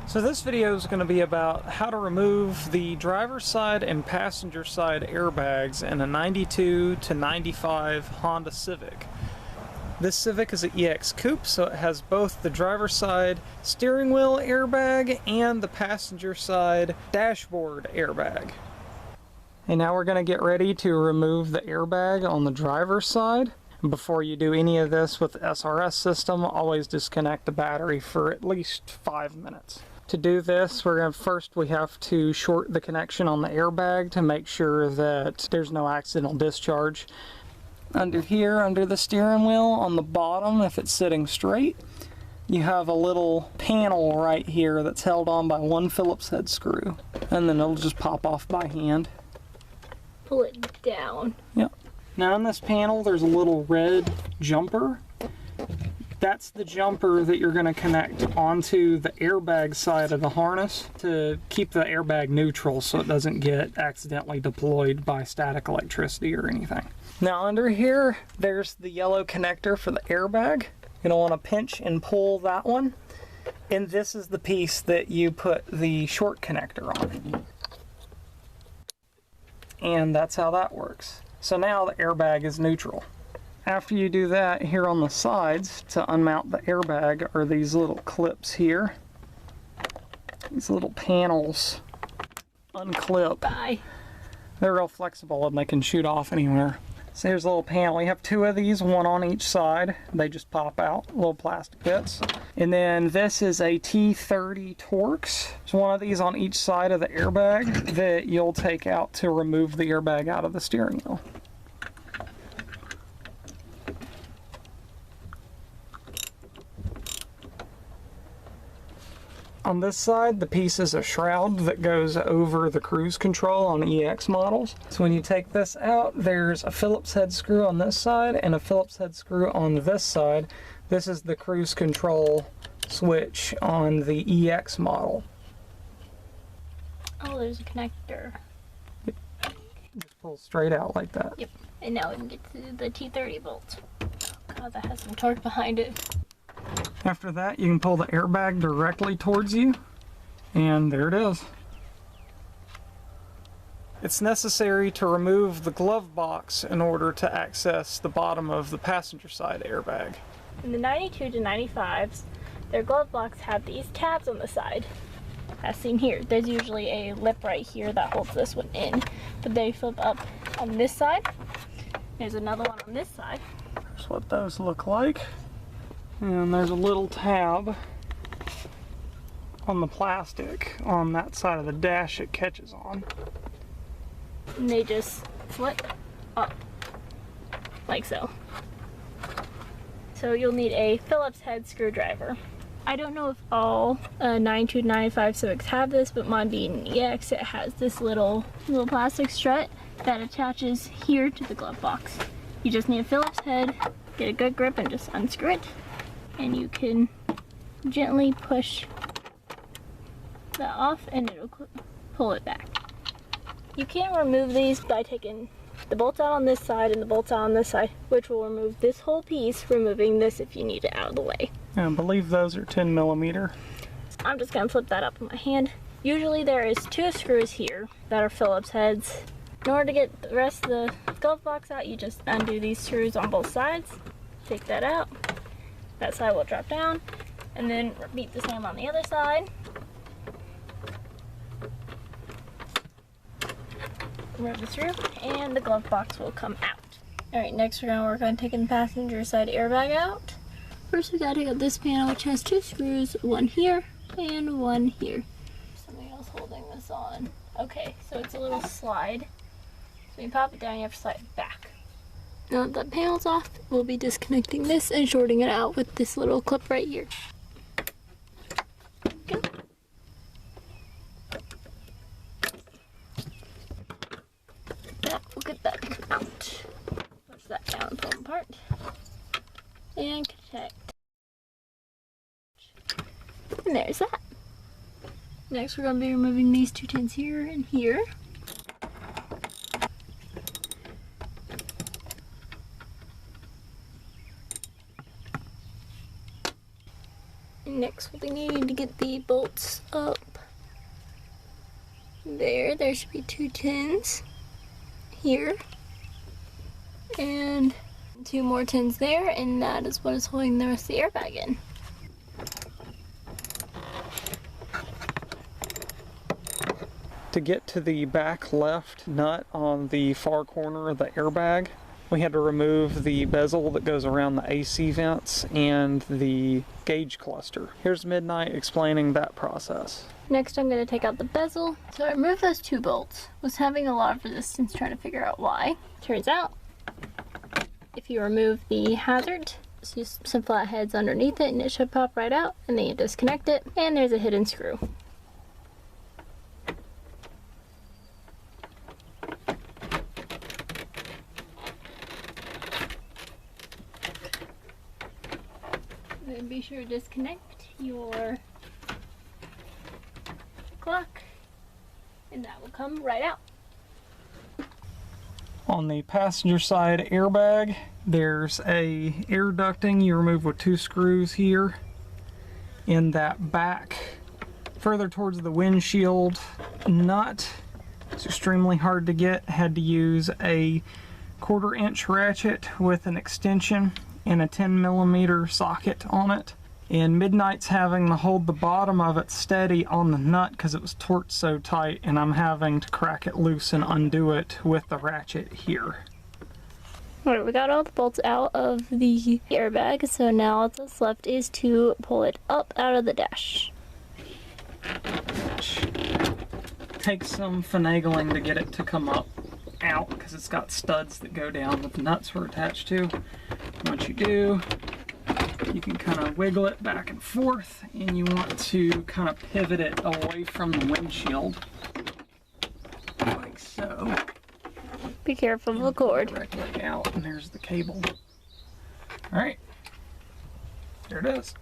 So this video is going to be about how to remove the driver's side and passenger side airbags in a 92 to 95 Honda Civic. This Civic is an EX Coupe, so it has both the driver's side steering wheel airbag and the passenger side dashboard airbag. And now we're going to get ready to remove the airbag on the driver's side. Before you do any of this with the SRS system, always disconnect the battery for at least 5 minutes. To do this, we have to short the connection on the airbag to make sure that there's no accidental discharge. Under here, under the steering wheel, on the bottom, if it's sitting straight, you have a little panel right here that's held on by one Phillips head screw, and then it'll just pop off by hand. Pull it down. Yep. Now on this panel, there's a little red jumper. That's the jumper that you're going to connect onto the airbag side of the harness to keep the airbag neutral so it doesn't get accidentally deployed by static electricity or anything. Now under here, there's the yellow connector for the airbag. You're going to want to pinch and pull that one. And this is the piece that you put the short connector on. And that's how that works. So now the airbag is neutral. After you do that, here on the sides, to unmount the airbag are these little clips here. These little panels unclip. Bye. They're real flexible and they can shoot off anywhere. So here's a little panel. We have 2 of these, one on each side. They just pop out, little plastic bits. And then this is a T30 Torx. There's one of these on each side of the airbag that you'll take out to remove the airbag out of the steering wheel. On this side, the piece is a shroud that goes over the cruise control on EX models. So when you take this out, there's a Phillips head screw on this side and a Phillips head screw on this side. This is the cruise control switch on the EX model. Oh, there's a connector. Yep. Just pull straight out like that. Yep. And now we can get to the T30 bolt. Oh God, that has some torque behind it. After that, you can pull the airbag directly towards you, and there it is. It's necessary to remove the glove box in order to access the bottom of the passenger side airbag. In the 92 to 95s, their glove box have these tabs on the side. As seen here, there's usually a lip right here that holds this one in, but they flip up on this side. There's another one on this side. Here's what those look like. And there's a little tab on the plastic on that side of the dash it catches on. And they just flip up, like so. So you'll need a Phillips head screwdriver. I don't know if all 92 to 95 Civics have this, but mine being an EX, it has this little plastic strut that attaches here to the glove box. You just need a Phillips head, get a good grip, and just unscrew it. And you can gently push that off and it'll pull it back. You can remove these by taking the bolts out on this side and the bolts out on this side, which will remove this whole piece, removing this if you need it out of the way. I believe those are 10 millimeter. I'm just gonna flip that up in my hand. Usually there is 2 screws here that are Phillips heads. In order to get the rest of the glove box out, you just undo these screws on both sides, take that out. That side will drop down, and then repeat the same on the other side. Remove the screw, and the glove box will come out. Alright, next we're going to work on taking the passenger side airbag out. First we got to get this panel, which has 2 screws, one here and one here. Something else holding this on. Okay, so it's a little slide. So when you pop it down, you have to slide it back. Now that the panel's off, we'll be disconnecting this and shorting it out with this little clip right here. Okay. We'll get that to come out. Push that down and pull them apart. And connect. And there's that. Next we're going to be removing these 2 tins here and here. Next box. What they need to get the bolts up. There should be 2 tins here. And 2 more tins there, and that is what is holding the rest of the airbag in. To get to the back left nut on the far corner of the airbag, we had to remove the bezel that goes around the AC vents and the gauge cluster. Here's Midnight explaining that process. Next I'm going to take out the bezel. So I removed those 2 bolts. Was having a lot of resistance trying to figure out why. Turns out, if you remove the hazard, just use some flat heads underneath it and it should pop right out, and then you disconnect it, and there's a hidden screw. Then be sure to disconnect your clock, and that will come right out. On the passenger side airbag, there's a air ducting you remove with 2 screws here. In that back, further towards the windshield nut, it's extremely hard to get. Had to use a 1/4 inch ratchet with an extension and a 10mm socket on it. And Midnight's having to hold the bottom of it steady on the nut because it was torqued so tight, and I'm having to crack it loose and undo it with the ratchet here. Alright, we got all the bolts out of the airbag, so now all that's left is to pull it up out of the dash. Which takes some finagling to get it to come up out because it's got studs that go down that the nuts were attached to. Once you do, you can kind of wiggle it back and forth, and you want to kind of pivot it away from the windshield, like so. Be careful of the cord. Directly out, and there's the cable. All right, there it is.